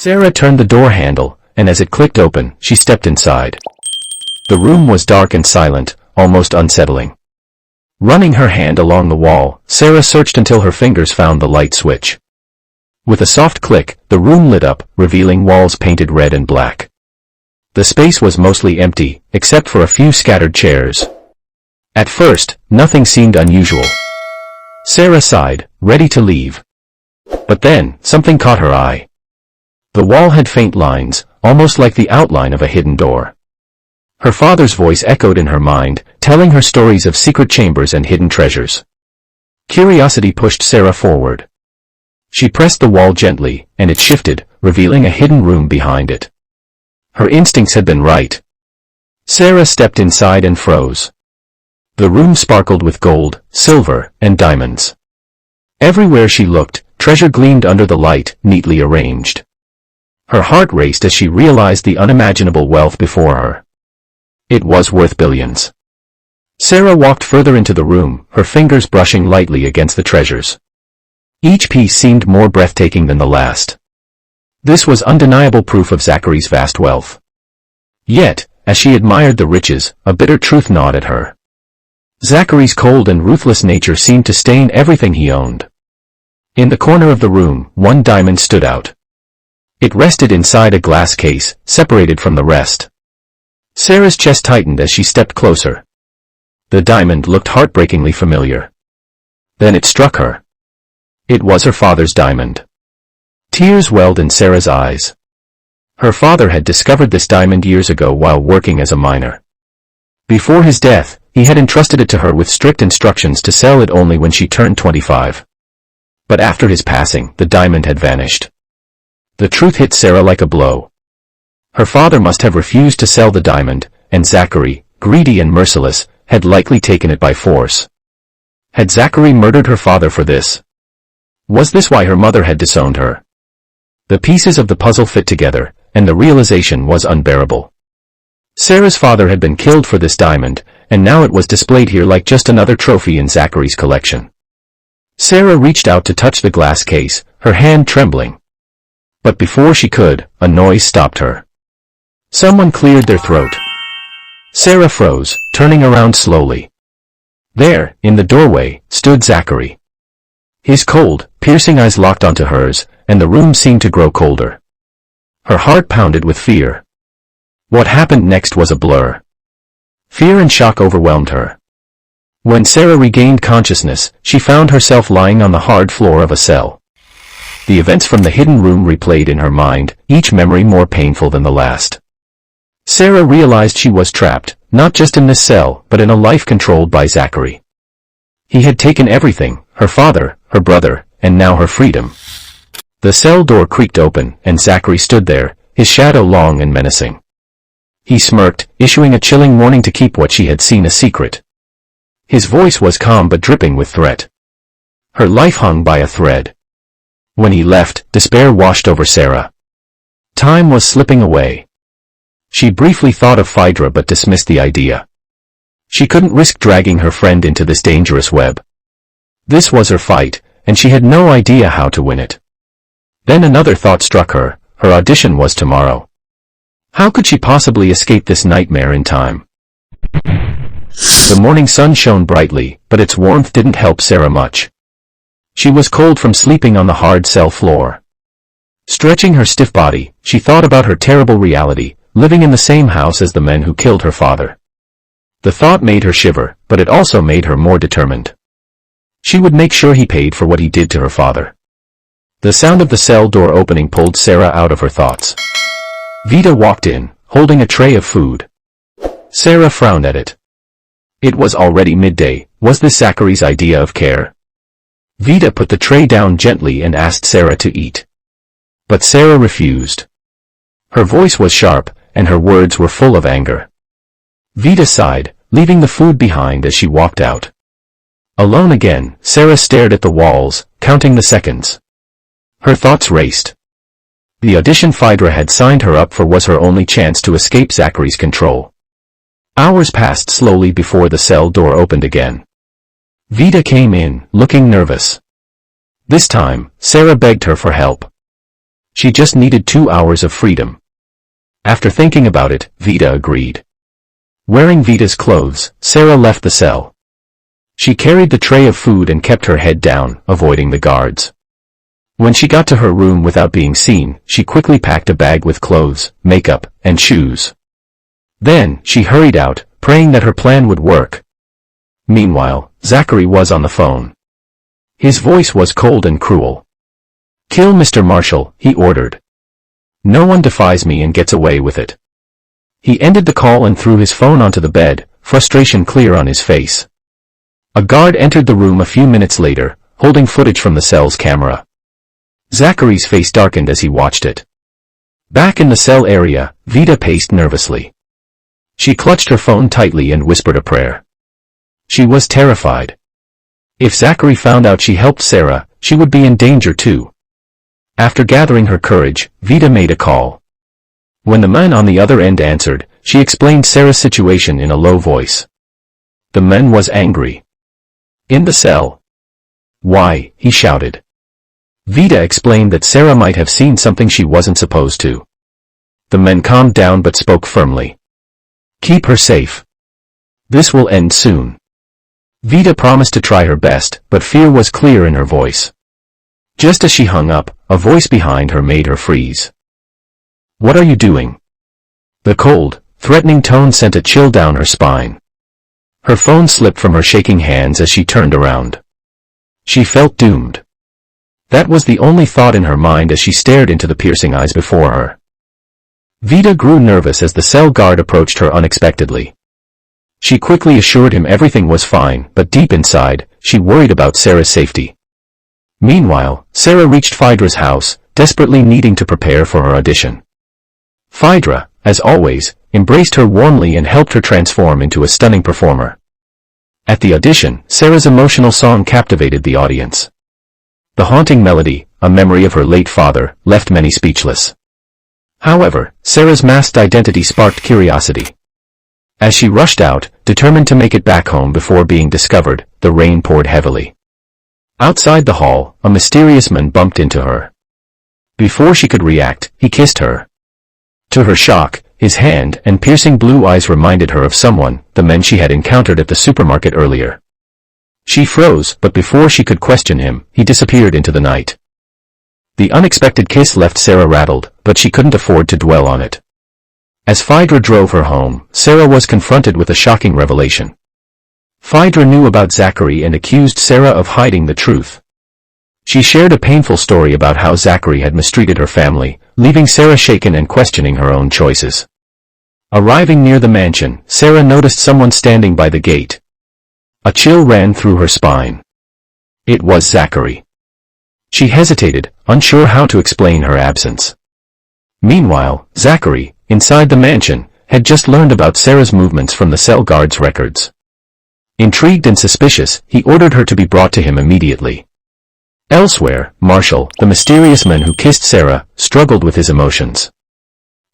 Sera turned the door handle, and as it clicked open, she stepped inside. The room was dark and silent, almost unsettling. Running her hand along the wall, Sera searched until her fingers found the light switch. With a soft click, the room lit up, revealing walls painted red and black. The space was mostly empty, except for a few scattered chairs. At first, nothing seemed unusual. Sera sighed, ready to leave. But then, something caught her eye. The wall had faint lines, almost like the outline of a hidden door. Her father's voice echoed in her mind, telling her stories of secret chambers and hidden treasures. Curiosity pushed Sera forward. She pressed the wall gently, and it shifted, revealing a hidden room behind it. Her instincts had been right. Sera stepped inside and froze. The room sparkled with gold, silver, and diamonds. Everywhere she looked, treasure gleamed under the light, neatly arranged. Her heart raced as she realized the unimaginable wealth before her. It was worth billions. Sera walked further into the room, her fingers brushing lightly against the treasures. Each piece seemed more breathtaking than the last. This was undeniable proof of Zachery's vast wealth. Yet, as she admired the riches, a bitter truth gnawed at her. Zachery's cold and ruthless nature seemed to stain everything he owned. In the corner of the room, one diamond stood out. It rested inside a glass case, separated from the rest. Sera's chest tightened as she stepped closer. The diamond looked heartbreakingly familiar. Then it struck her. It was her father's diamond. Tears welled in Sera's eyes. Her father had discovered this diamond years ago while working as a miner. Before his death, he had entrusted it to her with strict instructions to sell it only when she turned 25. But after his passing, the diamond had vanished. The truth hit Sera like a blow. Her father must have refused to sell the diamond, and Zachery, greedy and merciless, had likely taken it by force. Had Zachery murdered her father for this? Was this why her mother had disowned her? The pieces of the puzzle fit together, and the realization was unbearable. Sera's father had been killed for this diamond, and now it was displayed here like just another trophy in Zachery's collection. Sera reached out to touch the glass case, her hand trembling. But before she could, a noise stopped her. Someone cleared their throat. Sera froze, turning around slowly. There, in the doorway, stood Zachery. His cold, piercing eyes locked onto hers, and the room seemed to grow colder. Her heart pounded with fear. What happened next was a blur. Fear and shock overwhelmed her. When Sera regained consciousness, she found herself lying on the hard floor of a cell. The events from the hidden room replayed in her mind, each memory more painful than the last. Sera realized she was trapped, not just in this cell, but in a life controlled by Zachery. He had taken everything, her father, her brother, and now her freedom. The cell door creaked open, and Zachery stood there, his shadow long and menacing. He smirked, issuing a chilling warning to keep what she had seen a secret. His voice was calm but dripping with threat. Her life hung by a thread. When he left, despair washed over Sera. Time was slipping away. She briefly thought of Phaedra but dismissed the idea. She couldn't risk dragging her friend into this dangerous web. This was her fight, and she had no idea how to win it. Then another thought struck her, her audition was tomorrow. How could she possibly escape this nightmare in time? The morning sun shone brightly, but its warmth didn't help Sera much. She was cold from sleeping on the hard cell floor. Stretching her stiff body, she thought about her terrible reality, living in the same house as the men who killed her father. The thought made her shiver, but it also made her more determined. She would make sure he paid for what he did to her father. The sound of the cell door opening pulled Sera out of her thoughts. Vita walked in, holding a tray of food. Sera frowned at it. It was already midday. Was this Zachery's idea of care? Vita put the tray down gently and asked Sera to eat. But Sera refused. Her voice was sharp, and her words were full of anger. Vita sighed, leaving the food behind as she walked out. Alone again, Sera stared at the walls, counting the seconds. Her thoughts raced. The audition Phaedra had signed her up for was her only chance to escape Zachery's control. Hours passed slowly before the cell door opened again. Vita came in, looking nervous. This time, Sera begged her for help. She just needed 2 hours of freedom. After thinking about it, Vita agreed. Wearing Vita's clothes, Sera left the cell. She carried the tray of food and kept her head down, avoiding the guards. When she got to her room without being seen, she quickly packed a bag with clothes, makeup, and shoes. Then, she hurried out, praying that her plan would work. Meanwhile, Zachery was on the phone. His voice was cold and cruel. "Kill Mr. Marshall," he ordered. "No one defies me and gets away with it." He ended the call and threw his phone onto the bed, frustration clear on his face. A guard entered the room a few minutes later, holding footage from the cell's camera. Zachery's face darkened as he watched it. Back in the cell area, Vita paced nervously. She clutched her phone tightly and whispered a prayer. She was terrified. If Zachery found out she helped Sera, she would be in danger too. After gathering her courage, Vita made a call. When the man on the other end answered, she explained Sera's situation in a low voice. The man was angry. "In the cell." "Why?" he shouted. Vita explained that Sera might have seen something she wasn't supposed to. The man calmed down but spoke firmly. "Keep her safe. This will end soon." Vita promised to try her best, but fear was clear in her voice. Just as she hung up, a voice behind her made her freeze. "What are you doing?" The cold, threatening tone sent a chill down her spine. Her phone slipped from her shaking hands as she turned around. She felt doomed. That was the only thought in her mind as she stared into the piercing eyes before her. Vita grew nervous as the cell guard approached her unexpectedly. She quickly assured him everything was fine, but deep inside, she worried about Sera's safety. Meanwhile, Sera reached Phaedra's house, desperately needing to prepare for her audition. Phaedra, as always, embraced her warmly and helped her transform into a stunning performer. At the audition, Sera's emotional song captivated the audience. The haunting melody, a memory of her late father, left many speechless. However, Sera's masked identity sparked curiosity. As she rushed out, determined to make it back home before being discovered, the rain poured heavily. Outside the hall, a mysterious man bumped into her. Before she could react, he kissed her. To her shock, his hand and piercing blue eyes reminded her of someone, the men she had encountered at the supermarket earlier. She froze, but before she could question him, he disappeared into the night. The unexpected kiss left Sera rattled, but she couldn't afford to dwell on it. As Phaedra drove her home, Sera was confronted with a shocking revelation. Phaedra knew about Zachery and accused Sera of hiding the truth. She shared a painful story about how Zachery had mistreated her family, leaving Sera shaken and questioning her own choices. Arriving near the mansion, Sera noticed someone standing by the gate. A chill ran through her spine. It was Zachery. She hesitated, unsure how to explain her absence. Meanwhile, Zachery, inside the mansion, had just learned about Sera's movements from the cell guard's records. Intrigued and suspicious, he ordered her to be brought to him immediately. Elsewhere, Marshall, the mysterious man who kissed Sera, struggled with his emotions.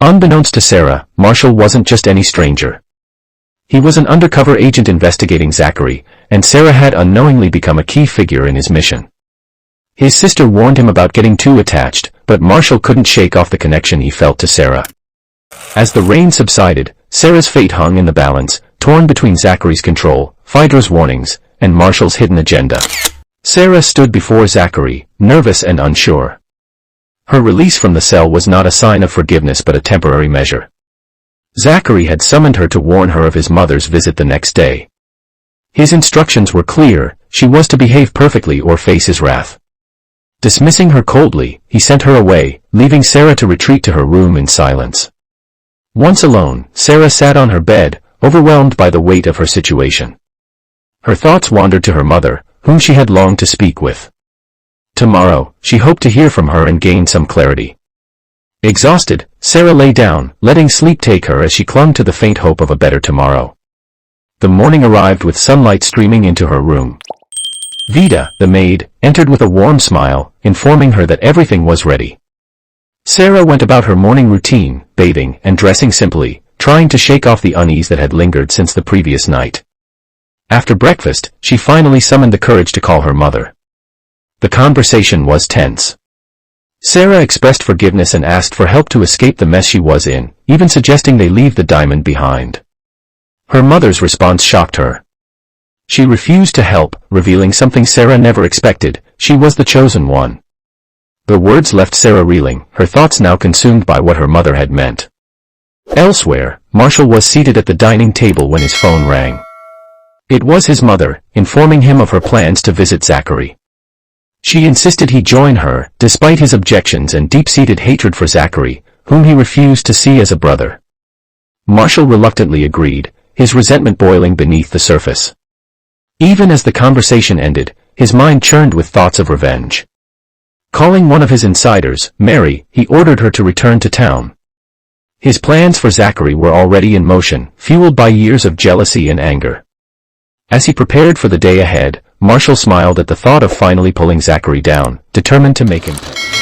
Unbeknownst to Sera, Marshall wasn't just any stranger. He was an undercover agent investigating Zachery, and Sera had unknowingly become a key figure in his mission. His sister warned him about getting too attached, but Marshall couldn't shake off the connection he felt to Sera. As the rain subsided, Sera's fate hung in the balance, torn between Zachery's control, Phaedra's warnings, and Marshall's hidden agenda. Sera stood before Zachery, nervous and unsure. Her release from the cell was not a sign of forgiveness but a temporary measure. Zachery had summoned her to warn her of his mother's visit the next day. His instructions were clear: she was to behave perfectly or face his wrath. Dismissing her coldly, he sent her away, leaving Sera to retreat to her room in silence. Once alone, Sera sat on her bed, overwhelmed by the weight of her situation. Her thoughts wandered to her mother, whom she had longed to speak with. Tomorrow, she hoped to hear from her and gain some clarity. Exhausted, Sera lay down, letting sleep take her as she clung to the faint hope of a better tomorrow. The morning arrived with sunlight streaming into her room. Vita, the maid, entered with a warm smile, informing her that everything was ready. Sera went about her morning routine, bathing and dressing simply, trying to shake off the unease that had lingered since the previous night. After breakfast, she finally summoned the courage to call her mother. The conversation was tense. Sera expressed forgiveness and asked for help to escape the mess she was in, even suggesting they leave the diamond behind. Her mother's response shocked her. She refused to help, revealing something Sera never expected: she was the chosen one. The words left Sera reeling, her thoughts now consumed by what her mother had meant. Elsewhere, Marshall was seated at the dining table when his phone rang. It was his mother, informing him of her plans to visit Zachery. She insisted he join her, despite his objections and deep-seated hatred for Zachery, whom he refused to see as a brother. Marshall reluctantly agreed, his resentment boiling beneath the surface. Even as the conversation ended, his mind churned with thoughts of revenge. Calling one of his insiders, Mary, he ordered her to return to town. His plans for Zachery were already in motion, fueled by years of jealousy and anger. As he prepared for the day ahead, Marshall smiled at the thought of finally pulling Zachery down, determined to make him pay.